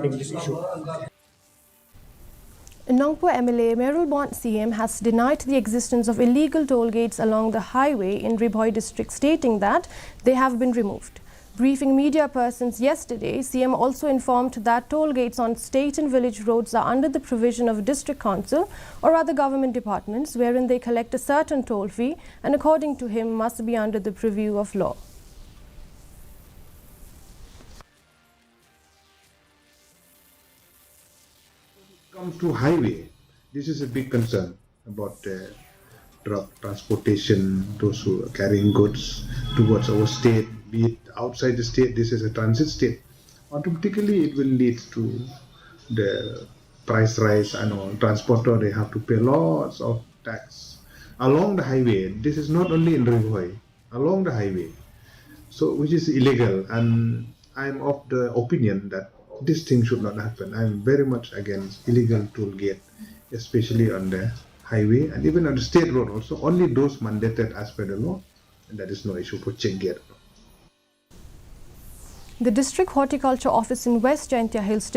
this issue. Nongpoh MLA Merulbont CM has denied the existence of illegal toll gates along the highway in Bhoi district, stating that they have been removed. Briefing media persons yesterday, CM also informed that toll gates on state and village roads are under the provision of district council or other government departments, wherein they collect a certain toll fee and, according to him, must be under the purview of law. Comes to highway, this is a big concern about transportation, those who are carrying goods towards our state, be it outside the state. This is a transit state. Automatically, it will lead to the price rise and all. Transporter, they have to pay lots of tax along the highway. This is not only in Bhoi, along the highway, so which is illegal. And I'm of the opinion that this thing should not happen. I'm very much against illegal toll gate, especially on the highway and even on the state road also. Only those mandated as per the law, and that is no issue for check gate. The district horticulture office in West Jaintia Hills